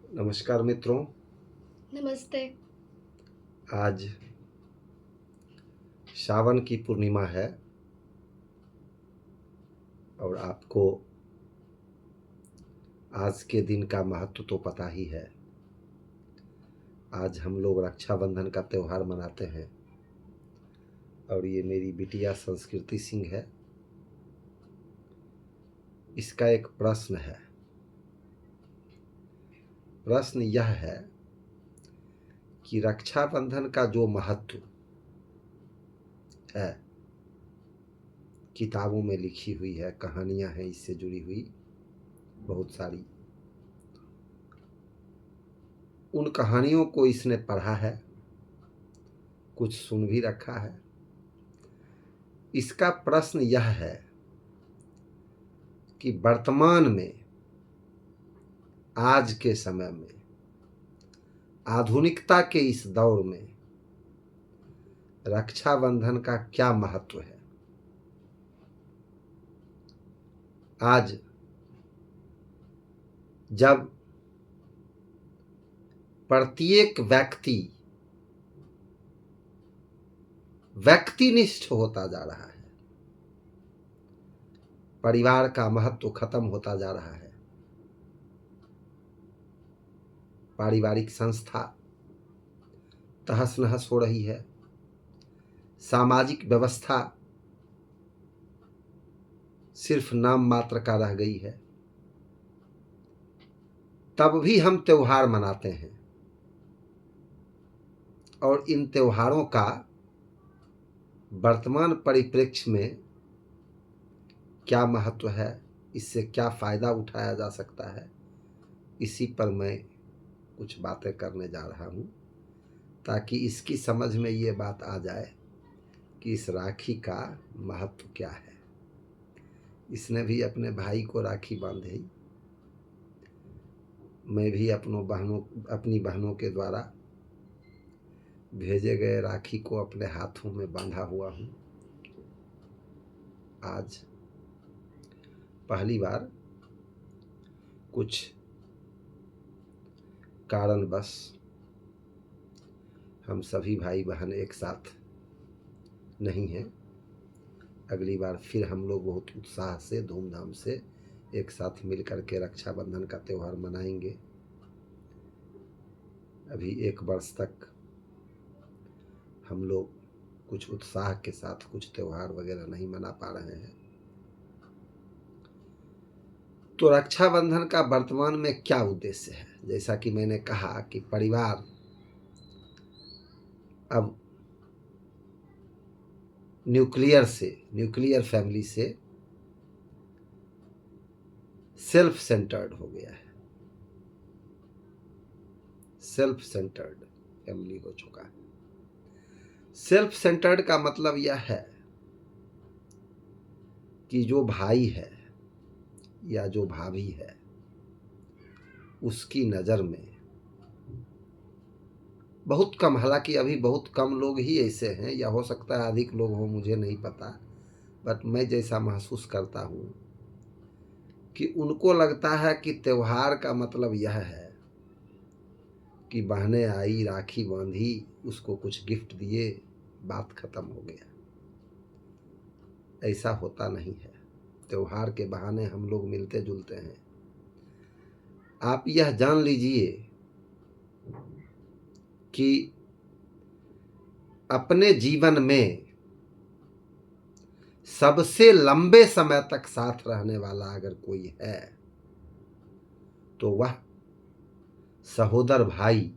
नमस्कार मित्रों। नमस्ते। आज सावन की पूर्णिमा है और आपको आज के दिन का महत्व तो पता ही है। आज हम लोग रक्षाबंधन का त्यौहार मनाते हैं और ये मेरी बिटिया संस्कृति सिंह है। इसका एक प्रश्न है। प्रश्न यह है कि रक्षाबंधन का जो महत्व है, किताबों में लिखी हुई है, कहानियां हैं इससे जुड़ी हुई बहुत सारी। उन कहानियों को इसने पढ़ा है, कुछ सुन भी रखा है। इसका प्रश्न यह है कि वर्तमान में, आज के समय में, आधुनिकता के इस दौर में रक्षाबंधन का क्या महत्व है। आज जब प्रत्येक व्यक्तिनिष्ठ होता जा रहा है, परिवार का महत्व खत्म होता जा रहा है, पारिवारिक संस्था तहस नहस हो रही है, सामाजिक व्यवस्था सिर्फ नाम मात्र का रह गई है, तब भी हम त्योहार मनाते हैं। और इन त्योहारों का वर्तमान परिप्रेक्ष्य में क्या महत्व है, इससे क्या फ़ायदा उठाया जा सकता है, इसी पर मैं कुछ बातें करने जा रहा हूँ, ताकि इसकी समझ में ये बात आ जाए कि इस राखी का महत्व क्या है। इसने भी अपने भाई को राखी बांधी, मैं भी अपनी बहनों के द्वारा भेजे गए राखी को अपने हाथों में बांधा हुआ हूँ। आज पहली बार कुछ कारणवश हम सभी भाई बहन एक साथ नहीं हैं। अगली बार फिर हम लोग बहुत उत्साह से, धूमधाम से एक साथ मिल कर के रक्षाबंधन का त्यौहार मनाएंगे। अभी 1 वर्ष तक हम लोग कुछ उत्साह के साथ कुछ त्यौहार वगैरह नहीं मना पा रहे हैं। तो रक्षाबंधन का वर्तमान में क्या उद्देश्य है? जैसा कि मैंने कहा कि परिवार अब न्यूक्लियर फैमिली से सेल्फ सेंटर्ड हो गया है, सेल्फ सेंटर्ड फैमिली हो चुका है। सेल्फ सेंटर्ड का मतलब यह है कि जो भाई है या जो भाभी है, उसकी नज़र में बहुत कम, हालांकि अभी बहुत कम लोग ही ऐसे हैं, या हो सकता है अधिक लोग हों, मुझे नहीं पता, बट मैं जैसा महसूस करता हूँ कि उनको लगता है कि त्यौहार का मतलब यह है कि बहनें आई, राखी बांधी, उसको कुछ गिफ्ट दिए, बात खत्म हो गया। ऐसा होता नहीं है। त्यौहार के बहाने हम लोग मिलते जुलते हैं। आप यह जान लीजिए कि अपने जीवन में सबसे लंबे समय तक साथ रहने वाला अगर कोई है तो वह सहोदर भाई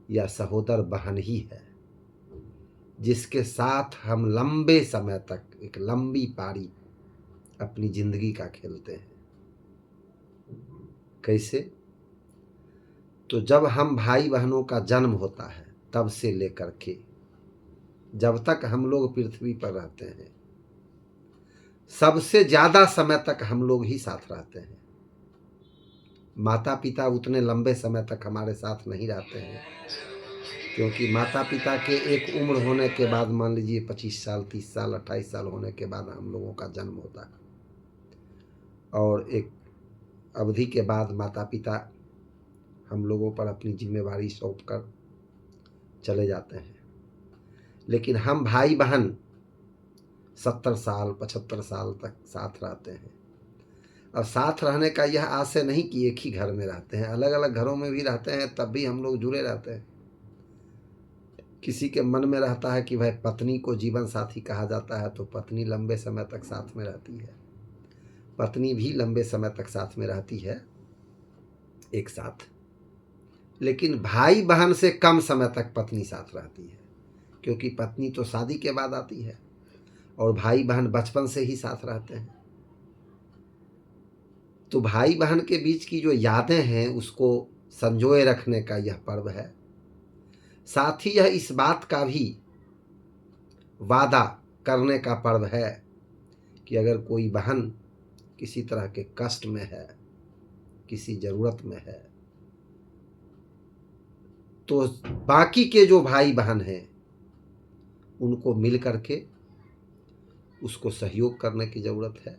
या सहोदर बहन ही है, जिसके साथ हम लंबे समय तक एक लंबी पारी अपनी जिंदगी का खेलते हैं। कैसे? तो जब हम भाई बहनों का जन्म होता है तब से लेकर के जब तक हम लोग पृथ्वी पर रहते हैं, सबसे ज्यादा समय तक हम लोग ही साथ रहते हैं। माता पिता उतने लंबे समय तक हमारे साथ नहीं रहते हैं, क्योंकि माता पिता के एक उम्र होने के बाद, मान लीजिए 25 साल, 30 साल, 28 साल होने के बाद हम लोगों का जन्म होता है, और एक अवधि के बाद माता पिता हम लोगों पर अपनी जिम्मेवारी सौंप कर चले जाते हैं। लेकिन हम भाई बहन 70 साल 75 साल तक साथ रहते हैं। अब साथ रहने का यह आशय नहीं कि एक ही घर में रहते हैं, अलग अलग घरों में भी रहते हैं, तब भी हम लोग जुड़े रहते हैं। किसी के मन में रहता है कि भाई पत्नी को जीवन साथी कहा जाता है, तो पत्नी लंबे समय तक साथ में रहती है, पत्नी भी लंबे समय तक साथ में रहती है एक साथ। लेकिन भाई बहन से कम समय तक पत्नी साथ रहती है, क्योंकि पत्नी तो शादी के बाद आती है और भाई बहन बचपन से ही साथ रहते हैं। तो भाई बहन के बीच की जो यादें हैं उसको संजोए रखने का यह पर्व है। साथ ही यह इस बात का भी वादा करने का पर्व है कि अगर कोई बहन किसी तरह के कष्ट में है, किसी ज़रूरत में है, तो बाकी के जो भाई बहन हैं उनको मिल करके उसको सहयोग करने की ज़रूरत है।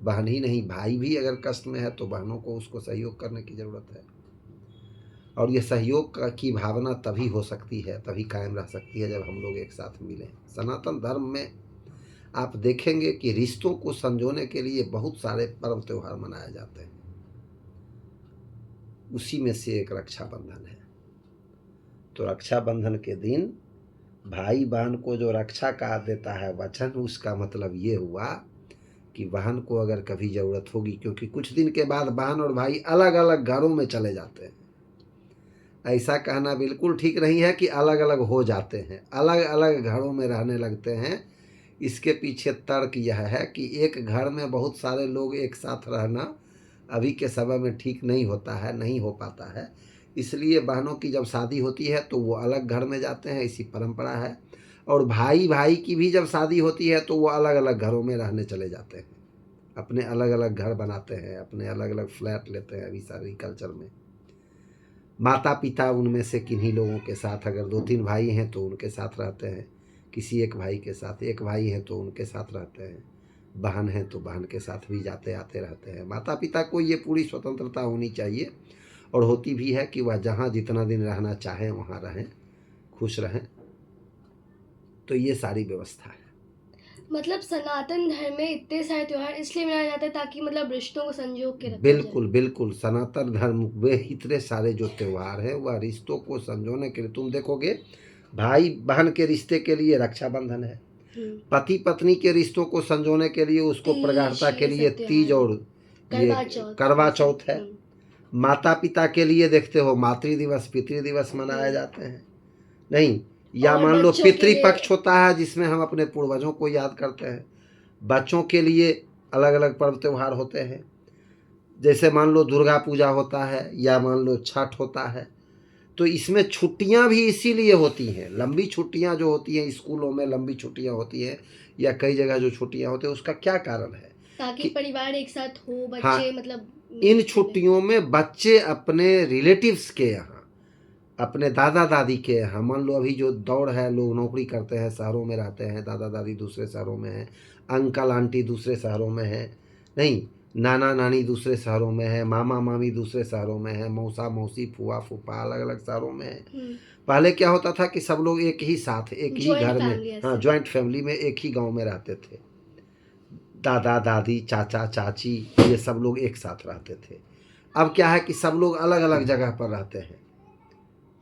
बहन ही नहीं, भाई भी अगर कष्ट में है तो बहनों को उसको सहयोग करने की ज़रूरत है। और ये सहयोग की भावना तभी हो सकती है, तभी कायम रह सकती है जब हम लोग एक साथ मिलें। सनातन धर्म में आप देखेंगे कि रिश्तों को संजोने के लिए बहुत सारे पर्व त्यौहार मनाए जाते हैं। उसी में से एक रक्षाबंधन है। तो रक्षाबंधन के दिन भाई बहन को जो रक्षा का देता है वचन, उसका मतलब ये हुआ कि बहन को अगर कभी ज़रूरत होगी, क्योंकि कुछ दिन के बाद बहन और भाई अलग अलग घरों में चले जाते हैं। ऐसा कहना बिल्कुल ठीक नहीं है कि अलग अलग हो जाते हैं, अलग अलग घरों में रहने लगते हैं। इसके पीछे तर्क यह है कि एक घर में बहुत सारे लोग एक साथ रहना अभी के समय में ठीक नहीं होता है, नहीं हो पाता है। इसलिए बहनों की जब शादी होती है तो वो अलग घर में जाते हैं, इसी परंपरा है। और भाई भाई की भी जब शादी होती है तो वो अलग अलग घरों में रहने चले जाते हैं, अपने अलग अलग घर बनाते हैं, अपने अलग अलग फ्लैट लेते हैं। अभी सारी कल्चर में माता पिता उनमें से किन्हीं लोगों के साथ, अगर 2-3 भाई हैं तो उनके साथ रहते हैं, किसी एक भाई के साथ, एक भाई हैं तो उनके साथ रहते हैं, बहन हैं तो बहन के साथ भी जाते आते रहते हैं। माता पिता को ये पूरी स्वतंत्रता होनी चाहिए, और होती भी है कि वह जहाँ जितना दिन रहना चाहें वहाँ रहें, खुश रहें। तो ये सारी व्यवस्था है। मतलब सनातन धर्म में इतने सारे त्योहार इसलिए मनाए जाते हैं ताकि मतलब रिश्तों को संजो के रखा जाए। बिल्कुल बिल्कुल, सनातन धर्म में इतने सारे जो त्यौहार हैं वह रिश्तों को संजोने के लिए, तुम देखोगे भाई बहन के रिश्ते के लिए रक्षाबंधन है, पति पत्नी के रिश्तों को संजोने के लिए, उसको प्रगाढ़ता के लिए तीज और ये करवा चौथ है। माता पिता के लिए देखते हो मातृ दिवस पितृ दिवस मनाए जाते हैं, नहीं, या मान लो पितृपक्ष होता है जिसमें हम अपने पूर्वजों को याद करते हैं। बच्चों के लिए अलग अलग पर्व त्यौहार होते हैं, जैसे मान लो दुर्गा पूजा होता है या मान लो छठ होता है। तो इसमें छुट्टियां भी इसीलिए होती हैं, लंबी छुट्टियां जो होती हैं, स्कूलों में लंबी छुट्टियां होती हैं या कई जगह जो छुट्टियां होती हैं, उसका क्या कारण है? ताकि परिवार एक साथ हो, बच्चे हाँ, मतलब इन छुट्टियों में बच्चे अपने रिलेटिव्स के यहाँ, अपने दादा दादी के यहाँ, मान लो अभी जो दौड़ है, लोग नौकरी करते हैं, शहरों में रहते हैं, दादा दादी दूसरे शहरों में हैं, अंकल आंटी दूसरे शहरों में हैं, नहीं, नाना नानी दूसरे शहरों में है, मामा मामी दूसरे शहरों में है, मौसा मौसी फुआ फूफा अलग अलग शहरों में है। पहले क्या होता था कि सब लोग एक ही साथ एक ही घर में, हाँ, ज्वाइंट फैमिली में एक ही गांव में रहते थे, दादा दादी चाचा चाची ये सब लोग एक साथ रहते थे। अब क्या है कि सब लोग अलग अलग जगह पर रहते हैं,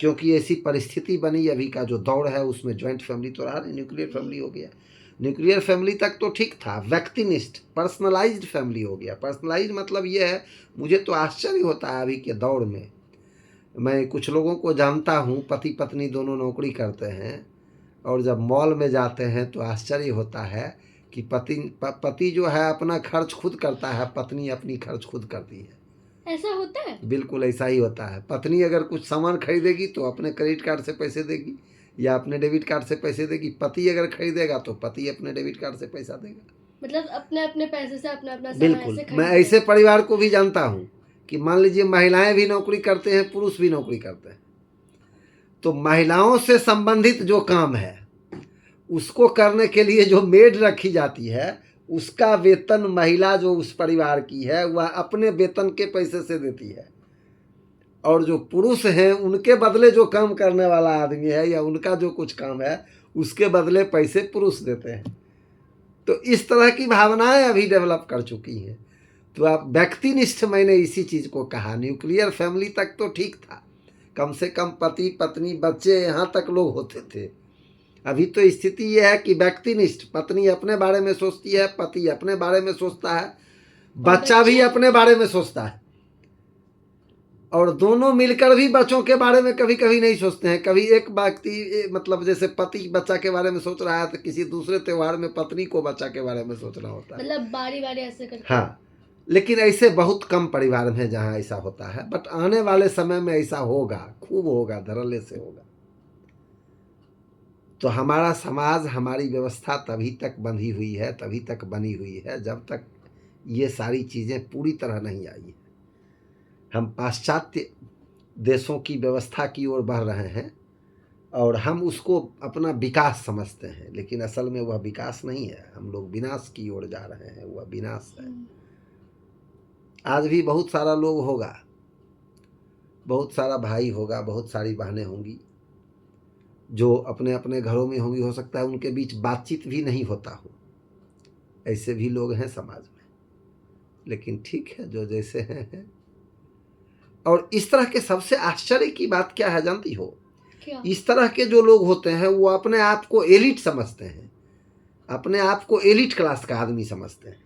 क्योंकि ऐसी परिस्थिति बनी। अभी का जो दौर है उसमें ज्वाइंट फैमिली तो रहा नहीं, न्यूक्लियर फैमिली हो गया। न्यूक्लियर फैमिली तक तो ठीक था, व्यक्तिनिष्ठ पर्सनलाइज्ड फैमिली हो गया। पर्सनलाइज्ड मतलब ये है, मुझे तो आश्चर्य होता है अभी के दौर में, मैं कुछ लोगों को जानता हूँ पति पत्नी दोनों नौकरी करते हैं, और जब मॉल में जाते हैं तो आश्चर्य होता है कि पति जो है अपना खर्च खुद करता है, पत्नी अपनी खर्च खुद करती है। ऐसा होता है? बिल्कुल ऐसा ही होता है। पत्नी अगर कुछ सामान खरीदेगी तो अपने क्रेडिट कार्ड से पैसे देगी या अपने डेबिट कार्ड से पैसे देगी, पति अगर खरीदेगा तो पति अपने डेबिट कार्ड से पैसा देगा। मतलब अपने अपने पैसे से अपना अपना सामान बिल्कुल, ऐसे मैं ऐसे परिवार को भी जानता हूँ कि मान लीजिए महिलाएं भी नौकरी करते हैं, पुरुष भी नौकरी करते हैं, तो महिलाओं से संबंधित जो काम है उसको करने के लिए जो मेड रखी जाती है, उसका वेतन महिला जो उस परिवार की है वह अपने वेतन के पैसे से देती है। और जो पुरुष हैं उनके बदले जो काम करने वाला आदमी है या उनका जो कुछ काम है उसके बदले पैसे पुरुष देते हैं। तो इस तरह की भावनाएं अभी डेवलप कर चुकी हैं। तो आप व्यक्तिनिष्ठ, मैंने इसी चीज़ को कहा। न्यूक्लियर फैमिली तक तो ठीक था, कम से कम पति पत्नी बच्चे यहाँ तक लोग होते थे। अभी तो स्थिति यह है कि व्यक्तिनिष्ठ, पत्नी अपने बारे में सोचती है, पति अपने बारे में सोचता है, बच्चा भी अपने बारे में सोचता है, और दोनों मिलकर भी बच्चों के बारे में कभी कभी नहीं सोचते हैं। कभी एक व्यक्ति मतलब जैसे पति बच्चा के बारे में सोच रहा है तो किसी दूसरे त्योहार में पत्नी को बच्चा के बारे में सोचना होता है। मतलब बारी बारी ऐसे करके। हाँ, लेकिन ऐसे बहुत कम परिवार में जहाँ ऐसा होता है, बट आने वाले समय में ऐसा होगा, खूब होगा, धड़ल्ले से होगा। तो हमारा समाज, हमारी व्यवस्था तभी तक बंधी हुई है, तभी तक बनी हुई है जब तक ये सारी चीज़ें पूरी तरह नहीं आई है। हम पाश्चात्य देशों की व्यवस्था की ओर बढ़ रहे हैं और हम उसको अपना विकास समझते हैं, लेकिन असल में वह विकास नहीं है। हम लोग विनाश की ओर जा रहे हैं, वह विनाश है। आज भी बहुत सारा लोग होगा, बहुत सारा भाई होगा, बहुत सारी बहनें होंगी जो अपने अपने घरों में होंगी। हो सकता है उनके बीच बातचीत भी नहीं होता हो, ऐसे भी लोग हैं समाज में। लेकिन ठीक है, जो जैसे हैं। और इस तरह के सबसे आश्चर्य की बात क्या है जानती हो? क्या? इस तरह के जो लोग होते हैं वो अपने आप को एलिट समझते हैं, अपने आप को एलिट क्लास का आदमी समझते हैं।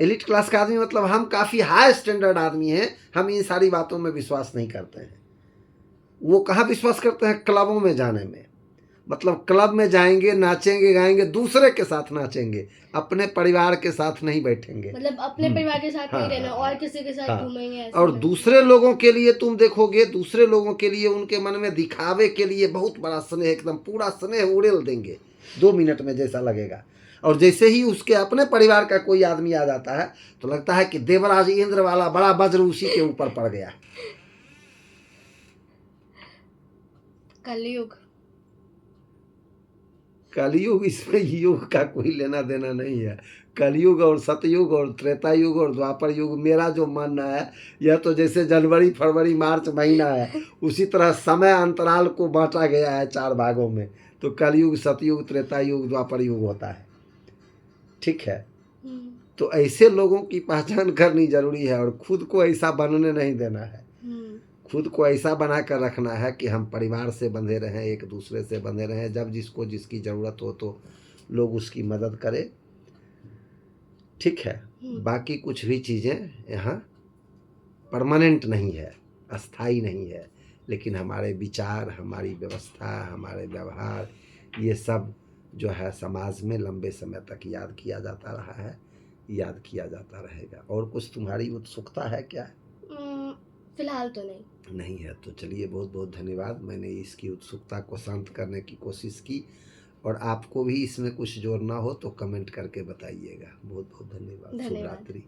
एलिट क्लास का आदमी मतलब हम काफ़ी हाई स्टैंडर्ड आदमी हैं, हम इन सारी बातों में विश्वास नहीं करते हैं। वो कहाँ विश्वास करते हैं? क्लबों में जाने में। मतलब क्लब में जाएंगे, नाचेंगे गाएंगे, दूसरे के साथ नाचेंगे, अपने परिवार के साथ नहीं बैठेंगे। मतलब अपने परिवार के साथ नहीं रहना और किसी के साथ घूमेंगे ऐसे और दूसरे लोगों के लिए तुम देखोगे, दूसरे लोगों के लिए उनके मन में दिखावे के लिए बहुत बड़ा स्नेह, एकदम पूरा स्नेह उड़ेल देंगे 2 मिनट में जैसा लगेगा। और जैसे ही उसके अपने परिवार का कोई आदमी आ जाता है तो लगता है कि देवराज इंद्र वाला बड़ा वज्र उसी के ऊपर पड़ गया। कलयुग। कलयुग, इसमें युग का कोई लेना देना नहीं है। कलयुग और सतयुग और त्रेता युग और द्वापर युग, मेरा जो मानना है, यह तो जैसे जनवरी फरवरी मार्च महीना है, उसी तरह समय अंतराल को बांटा गया है 4 भागों में। तो कलयुग, सतयुग, त्रेता युग, द्वापर युग होता है। ठीक है, तो ऐसे लोगों की पहचान करनी जरूरी है और खुद को ऐसा बनने नहीं देना है। खुद को ऐसा बना कर रखना है कि हम परिवार से बंधे रहें, एक दूसरे से बंधे रहें। जब जिसको जिसकी ज़रूरत हो तो लोग उसकी मदद करें। ठीक है, बाकी कुछ भी चीज़ें यहाँ परमानेंट नहीं है, अस्थाई नहीं है, लेकिन हमारे विचार, हमारी व्यवस्था, हमारे व्यवहार, ये सब जो है समाज में लंबे समय तक याद किया जाता रहा है, याद किया जाता रहेगा। और कुछ तुम्हारी उत्सुकता है क्या? फिलहाल तो नहीं है। तो चलिए, बहुत बहुत धन्यवाद। मैंने इसकी उत्सुकता को शांत करने की कोशिश की, और आपको भी इसमें कुछ जोड़ना हो तो कमेंट करके बताइएगा। बहुत बहुत धन्यवाद। शुभ रात्रि।